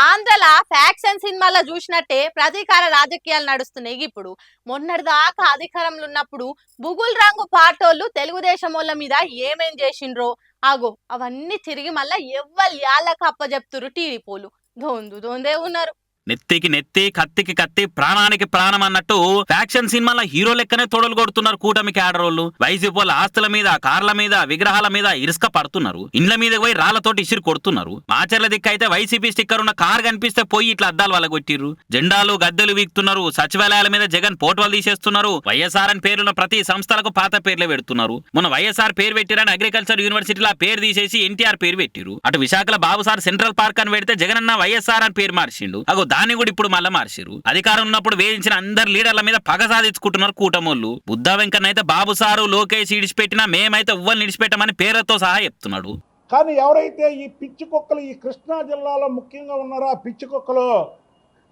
ఆంధ్రల faction సినిమాలో చూసినట్టే ప్రతీకార రాజకీయాలు నడుస్తున్నాయి ఇప్పుడు. మొన్నటిదాకా అధికారంలో ఉన్నప్పుడు బుగుల్ రంగు పాటోళ్ళు తెలుగుదేశం వాళ్ళ మీద ఏమేం చేసిండ్రో ఆగో అవన్నీ తిరిగి మళ్ళా ఎవ్వరు యాళ్ళకి అప్పచెప్తురు టీడీపోలు. దొందే ఉన్నారు. నెత్తికి నెత్తి కత్తికి కత్తి ప్రాణానికి ప్రాణం అన్నట్టు ఫ్యాక్షన్ సినిమాల హీరో లెక్కనే తొడలు కొడుతున్నారు కూటమికి ఆడరోళ్ళు. వైసీపీ వాళ్ళ ఆస్తుల మీద, కార్ల మీద, విగ్రహాల మీద ఇరుసుక పడుతున్నారు. ఇండ్ల మీద పోయి రాళ్లతోటి ఇసిరి కొడుతున్నారు. మాచర్ల దిక్కు అయితే వైసీపీ స్టిక్కర్ ఉన్న కార్ కనిపిస్తే పోయి ఇట్లా అద్దాలు వాళ్ళ కొట్టిర్రు. జెండాలు గద్దెలు వీక్తున్నారు. సచివాలయాల మీద జగన్ పోటోలు తీసేస్తున్నారు. వైఎస్ఆర్ అని పేరున్న ప్రతి సంస్థలకు పాత పేర్లే పెడుతున్నారు. మొన్న వైఎస్ఆర్ పేరు పెట్టిరని అగ్రికల్చర్ యూనివర్సిటీలో ఆ పేరు తీసేసి ఎన్టీఆర్ పేరు పెట్టిరు. అటు విశాఖలో బాబుసార్ సెంట్రల్ పార్క్ అని పెడితే జగన్ అన్న వైఎస్ఆర్ అని పేరు మార్చిండు. అగో దాన్ని కూడా ఇప్పుడు మళ్ళా మార్చిరు. అధికారం ఉన్నప్పుడు వేయించిన అందరు లీడర్ల మీద పగ సాధించుకుంటున్నారు కూటమోళ్ళు. బుద్ధా వెంకన్న అయితే బాబు సారు లోకేష్ ఇడిచిపెట్టినా మేమైతే ఉవ్వల్ని ఇడిచిపెట్టమని పేరుతో సహా చెప్తున్నాడు. కానీ ఎవరైతే ఈ పిచ్చి కుక్కలు ఈ కృష్ణా జిల్లాలో ముఖ్యంగా ఉన్నారో ఆ పిచ్చి కుక్కలు,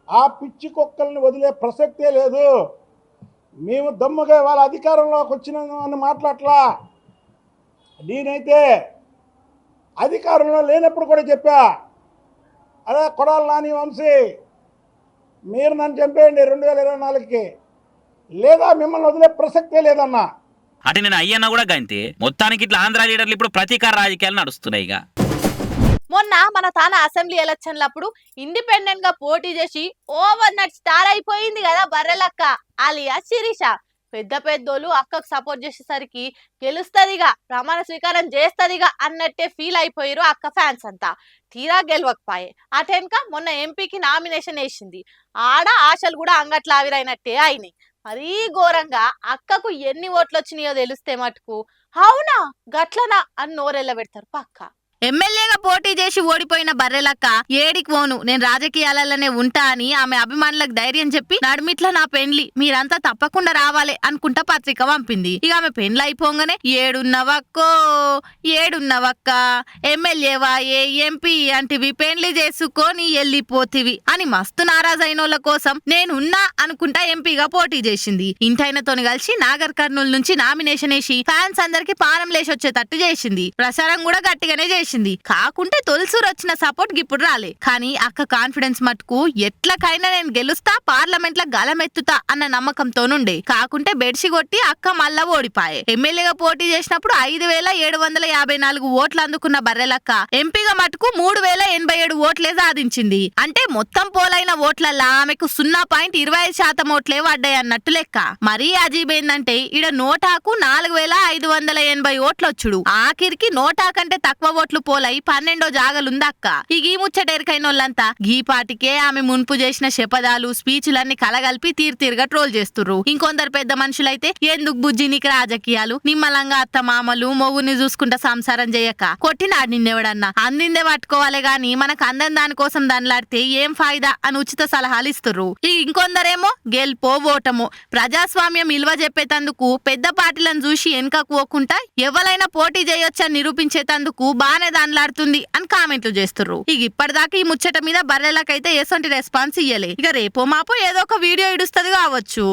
ఆ పిచ్చి కుక్కల్ని వదిలే ప్రసక్తే లేదు. మేము దమ్ముగా వాళ్ళ అధికారంలోకి వచ్చిన మాట్లాడలా. నేనైతే అధికారంలో లేనప్పుడు కూడా చెప్పా, అదే కొడాలి నాని వంశీ మీరు నన్ను చంపేయండి 2024కి, లేదా మిమ్మల్ని వదిలే ప్రసక్తే లేదన్నా. అటు నేను అయ్యన్నా కూడా గంతే. మొత్తానికి ఇట్లా ఆంధ్ర లీడర్లు ఇప్పుడు ప్రతీకార రాజకీయాలు నడుస్తున్నాయి. మొన్న మన తాన అసెంబ్లీ ఎలక్షన్లప్పుడు ఇండిపెండెంట్ గా పోటీ చేసి ఓవర్ నైట్ స్టార్ అయిపోయింది కదా బర్రెలక్క అలియా శిరీష. పెద్ద పెద్దోళ్ళు అక్కకు సపోర్ట్ చేసేసరికి గెలుస్తదిగా, ప్రమాణ స్వీకారం చేస్తదిగా అన్నట్టే ఫీల్ అయిపోయారు అక్క ఫ్యాన్స్ అంతా. తీరా గెలవకపోయే అటెన్క మొన్న ఎంపీకి నామినేషన్ వేసింది. ఆడ ఆశలు కూడా అంగట్ల ఆవిరైనట్టే అయినాయి. మరీ ఘోరంగా అక్కకు ఎన్ని ఓట్లు వచ్చినాయో తెలిస్తే మటుకు అవునా గట్లనా అని నోరెళ్ళ పెడతారు పక్క. ఎమ్మెల్యేగా పోటీ చేసి ఓడిపోయిన బర్రెలక్క ఏడికి పోను, నేను రాజకీయాలలోనే ఉంటా అని ఆమె అభిమానులకు ధైర్యం చెప్పి నడుమిట్ల నా పెండ్లి మీరంతా తప్పకుండా రావాలి అనుకుంటా పత్రిక పంపింది. ఇక ఆమె పెండ్లి అయిపోగానే ఏడున్నవక్క ఎమ్మెల్యేవా ఏ ఎంపీ అంటివి పెండ్లి చేసుకొని వెళ్ళిపోతివి అని మస్తు నారాజైనోళ్ళ కోసం నేనున్నా అనుకుంటా ఎంపీగా పోటీ చేసింది. ఇంటైనతోని కలిసి నాగర్ కర్నూలు నుంచి నామినేషన్ వేసి ఫ్యాన్స్ అందరికి పానం లేసి వచ్చేటట్టు చేసింది. ప్రచారం కూడా గట్టిగానే చేసింది. కాకుంటే తొలిసూరు వచ్చిన సపోర్ట్ ఇప్పుడు రాలే. కానీ అక్క కాన్ఫిడెన్స్ మటుకు ఎట్లకైనా నేను గెలుస్తా, పార్లమెంట్ లో గలమెత్తుతా అన్న నమ్మకంతోనుండే. కాకుంటే బెడ్సి కొట్టి అక్క మళ్ళా ఓడిపాయే. ఎమ్మెల్యేగా పోటీ చేసినప్పుడు 5754 ఓట్లు అందుకున్న బర్రెలక్క ఎంపీగా మటుకు 3087 ఓట్లే సాధించింది. అంటే మొత్తం పోలైన ఓట్లల్లా ఆమెకు 0.25% ఓట్లే పడ్డాయి అన్నట్టు లెక్క. మరీ అజీబ్ ఏందంటే ఈడ నోటాకు 4580 ఓట్లొచ్చుడు. ఆఖరికి నోటా కంటే తక్కువ ఓట్లు పోలై 12వ జాగలుందక్క. ఈ ముచ్చటెరికైనోళ్ళంతా గీ పాటికే ఆమె మున్పు చేసిన శపథాలు స్పీచ్లన్నీ కలగలిపి తీరుగా ట్రోల్ చేస్తుర్రు. ఇంకొందరు పెద్ద మనుషులైతే ఎందుకు బుజ్జి నీకు రాజకీయాలు, నిమ్మలంగా అత్త మామలు మొగుని చూసుకుంటా సంసారం చేయక కొట్టినాడు నిన్నెవడన్నా, అందిందే పట్టుకోవాలి గాని మనకు అందం దానికోసం దానిలాడితే ఏం ఫాయిదా అని ఉచిత సలహాలు ఇస్తుర్రు. ఇంకొందరేమో గెల్పో ఓటమో ప్రజాస్వామ్యం విలువ చెప్పేతందుకు పెద్ద పార్టీలను చూసి వెనకకు పోకుండా ఎవరైనా పోటీ చేయొచ్చని నిరూపించేతందుకు బానే దానిలాడుతుంది అని కామెంట్లు చేస్తుర్రు. ఇప్పటిదాకా ఈ ముచ్చట మీద బర్రెలకైతే ఎసొంటి రెస్పాన్స్ ఇయ్యలే. ఇక రేపో మాపో ఏదో ఒక వీడియో ఇడుస్తది కావచ్చు.